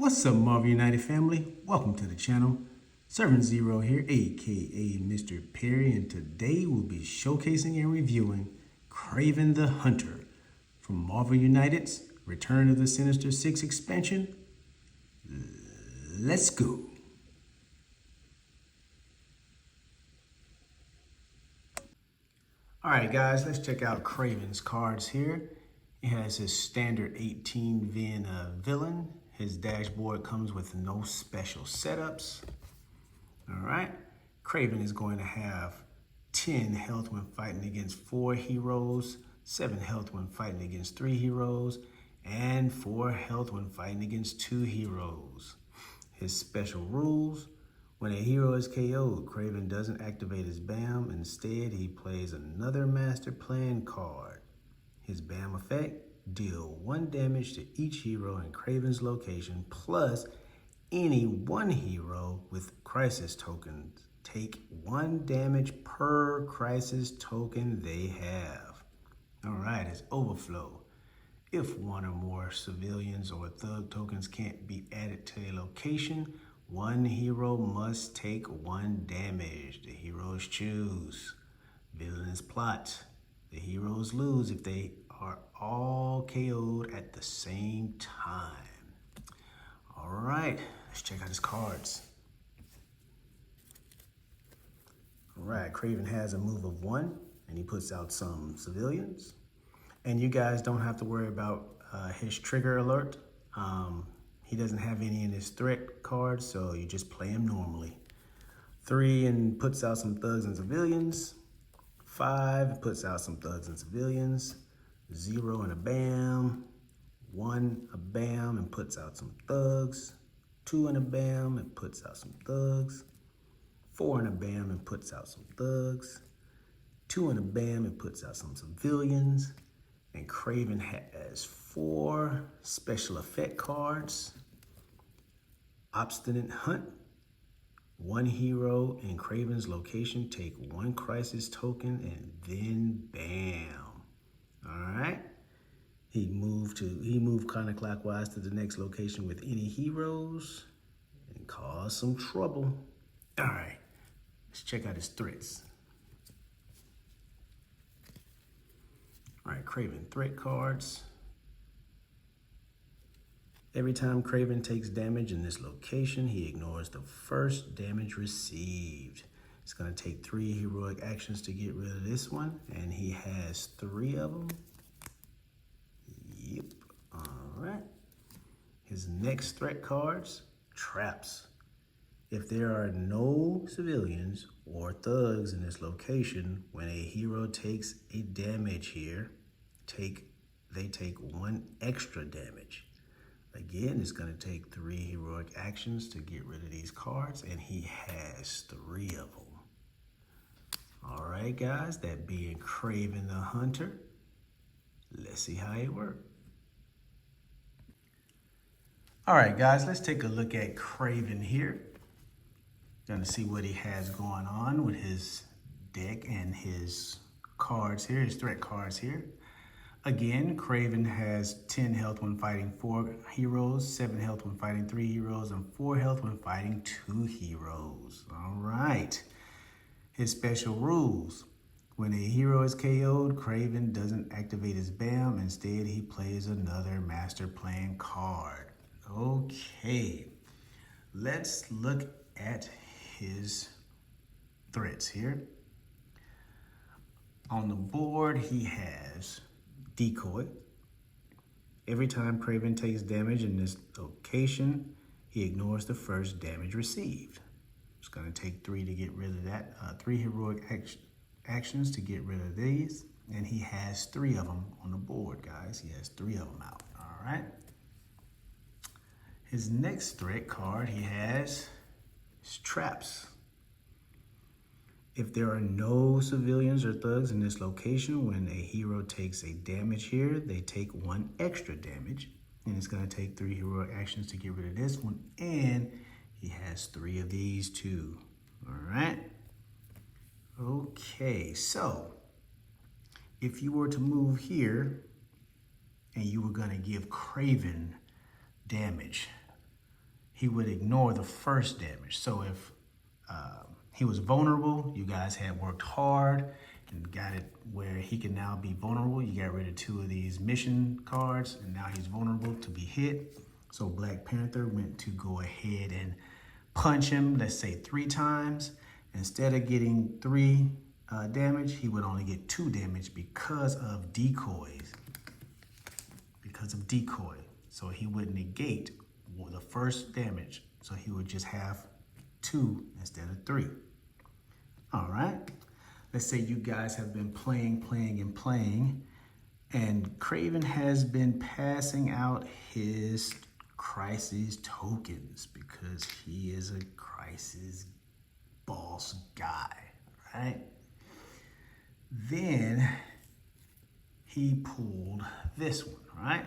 What's up, Marvel United family? Welcome to the channel. Servant Zero here, aka Mr. Perry, and today we'll be showcasing and reviewing Kraven the Hunter from Marvel United's Return of the Sinister Six expansion. Let's go. Alright guys, let's check out Kraven's cards here. He has his standard 18 VIN villain. His dashboard comes with no special setups. Alright, Kraven is going to have 10 health when fighting against 4 heroes, 7 health when fighting against 3 heroes, and 4 health when fighting against 2 heroes. His special rules: when a hero is KO'd, Kraven doesn't activate his BAM. Instead, he plays another master plan card. His BAM effect: deal 1 damage to each hero in Kraven's location, plus any 1 hero with crisis tokens. Take 1 damage per crisis token they have. Alright, his overflow: if 1 or more civilians or thug tokens can't be added to a location, 1 hero must take 1 damage. The heroes choose. Villainous plot: the heroes lose if they are all KO'd at the same time. All right, let's check out his cards. All right, Kraven has a move of 1, and he puts out some civilians. And you guys don't have to worry about his trigger alert. He doesn't have any in his threat cards, so you just play him normally. 3 and puts out some thugs and civilians. 5 puts out some thugs and civilians. 0 and a BAM. 1 a BAM and puts out some thugs. 2 and a BAM and puts out some thugs. 4 and a BAM and puts out some thugs. 2 and a BAM and puts out some civilians. And Kraven has 4 special effect cards. Obstinate Hunt: 1 hero in Kraven's location take 1 crisis token and then BAM. Alright. He moved counterclockwise to the next location with any heroes and cause some trouble. Alright, let's check out his threats. Alright, Kraven threat cards. Every time Kraven takes damage in this location, he ignores the first damage received. It's going to take 3 heroic actions to get rid of this one, and he has 3 of them. Yep. Alright. His next threat cards: traps. If there are no civilians or thugs in this location, when a hero takes a damage here, they take 1 extra damage. Again, it's going to take 3 heroic actions to get rid of these cards, and he has 3 of them. Alright guys, that being Kraven the Hunter. Let's see how it works. Alright guys, let's take a look at Kraven here. Gonna see what he has going on with his deck and his cards here, his threat cards here. Again, Kraven has 10 health when fighting 4 heroes, 7 health when fighting 3 heroes, and 4 health when fighting 2 heroes. Alright. His special rules: when a hero is KO'd, Kraven doesn't activate his BAM. Instead, he plays another master plan card. Okay, let's look at his threats here. On the board, he has Decoy. Every time Kraven takes damage in this location, he ignores the first damage received. It's going to take 3 to get rid of that. 3 heroic actions to get rid of these. And he has 3 of them on the board, guys. He has 3 of them out. All right. His next threat card he has is traps. If there are no civilians or thugs in this location, when a hero takes a damage here, they take 1 extra damage. And it's going to take 3 heroic actions to get rid of this one. And he has 3 of these too. All right. Okay, so if you were to move here and you were going to give Kraven damage, he would ignore the first damage. So if he was vulnerable, you guys had worked hard and got it where he can now be vulnerable. You got rid of 2 of these mission cards, and now he's vulnerable to be hit. So Black Panther went to go ahead and punch him, let's say 3 times. Instead of getting 3 damage, he would only get 2 damage because of decoys. So he would negate the first damage. So he would just have 2 instead of 3. All right. Let's say you guys have been playing, and Kraven has been passing out his crisis tokens because he is a crisis boss guy, right? Then he pulled this one, right?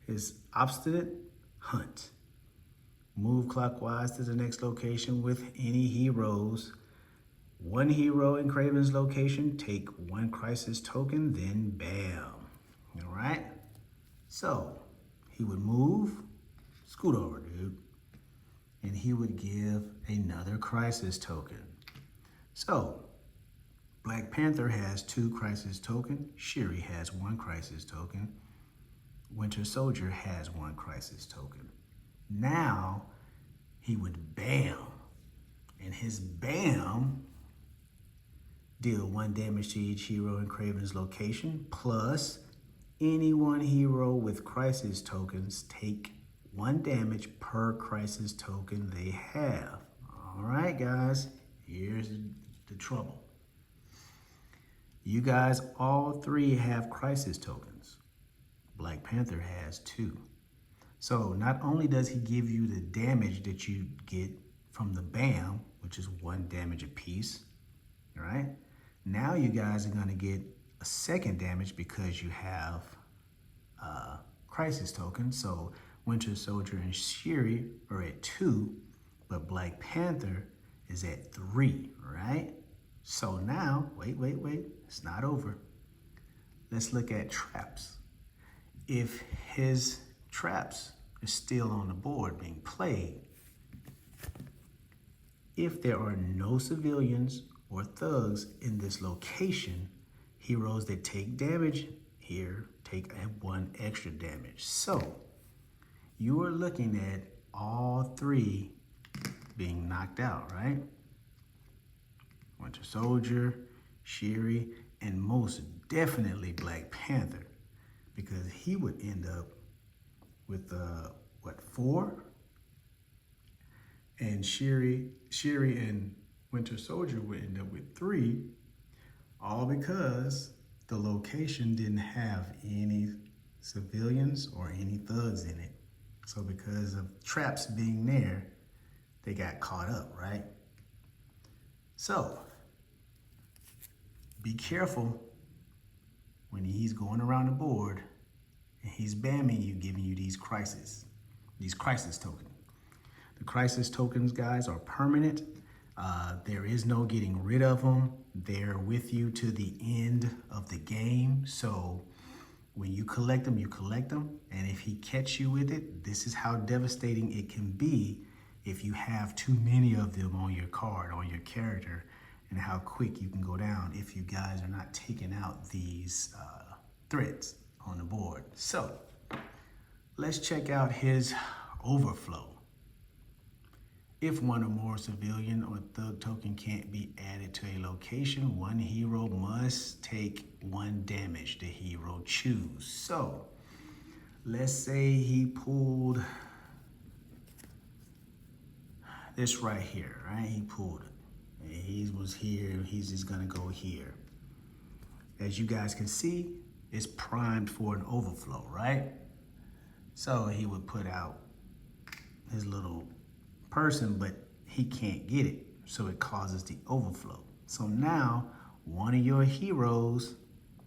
His obstinate hunt. Move clockwise to the next location with any heroes. 1 hero in Kraven's location, take 1 crisis token, then bam. All right? So he would move, scoot over, dude, and he would give another crisis token. So Black Panther has 2 crisis tokens. Shuri has 1 crisis token. Winter Soldier has 1 crisis token. Now he would bam, and his bam deal 1 damage to each hero in Kraven's location, plus any 1 hero with crisis tokens take 1 damage per crisis token they have. All right, guys, here's the trouble. You guys all 3 have crisis tokens. Black Panther has 2. So not only does he give you the damage that you get from the BAM, which is 1 damage apiece, all right? Now you guys are gonna get a 2nd damage because you have crisis tokens. So Winter Soldier and Shuri are at 2, but Black Panther is at 3, right? So now, wait, it's not over. Let's look at traps. If his traps are still on the board being played, if there are no civilians or thugs in this location, heroes that take damage here take 1 extra damage. So you are looking at all 3 being knocked out, right? Winter Soldier, Shuri, and most definitely Black Panther, because he would end up with 4? And Shuri and Winter Soldier would end up with 3, all because the location didn't have any civilians or any thugs in it. So because of traps being there, they got caught up, right? So be careful when he's going around the board and he's bamming you, giving you these crisis tokens. The crisis tokens, guys, are permanent. There is no getting rid of them. They're with you to the end of the game. So when you collect them, you collect them. And if he catch you with it, this is how devastating it can be if you have too many of them on your card, on your character, and how quick you can go down if you guys are not taking out these threats on the board. So let's check out his overflow. If 1 or more civilian or thug token can't be added to a location, 1 hero must take 1 damage the hero choose. So let's say he pulled this right here, right? He pulled it. And he was here, he's just gonna go here. As you guys can see, it's primed for an overflow, right? So he would put out his little person, but he can't get it. So it causes the overflow. So now 1 of your heroes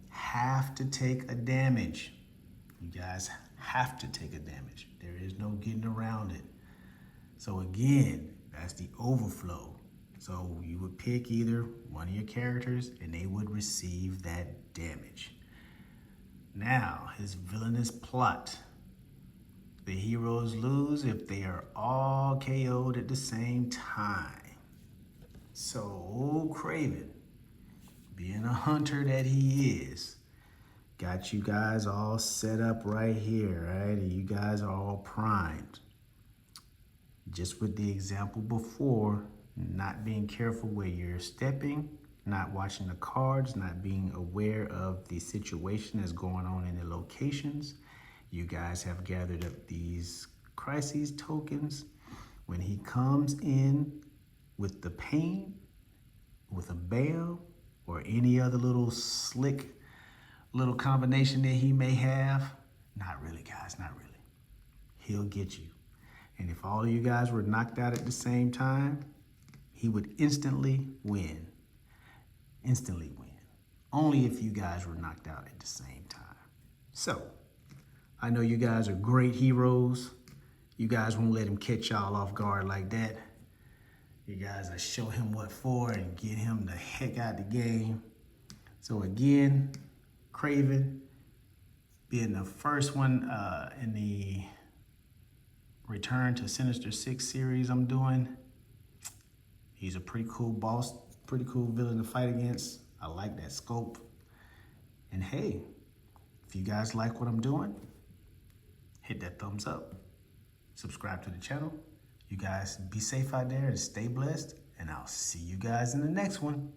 have to take a damage. You guys have to take a damage. There is no getting around it. So again, that's the overflow. So you would pick either 1 of your characters and they would receive that damage. Now, his villainous plot. The heroes lose if they are all KO'd at the same time. So old Kraven, being a hunter that he is, got you guys all set up right here, right? And you guys are all primed. Just with the example before, not being careful where you're stepping, not watching the cards, not being aware of the situation that's going on in the locations. You guys have gathered up these crises tokens. When he comes in with the pain, with a bail, or any other little slick little combination that he may have, not really, guys, not really. He'll get you. And if all of you guys were knocked out at the same time, he would instantly win. Instantly win. Only if you guys were knocked out at the same time. So, I know you guys are great heroes. You guys won't let him catch y'all off guard like that. You guys will show him what for and get him the heck out the game. So again, Kraven being the first one in the Return to Sinister Six series I'm doing. He's a pretty cool boss, pretty cool villain to fight against. I like that scope. And hey, if you guys like what I'm doing, hit that thumbs up, subscribe to the channel. You guys be safe out there and stay blessed, and I'll see you guys in the next one.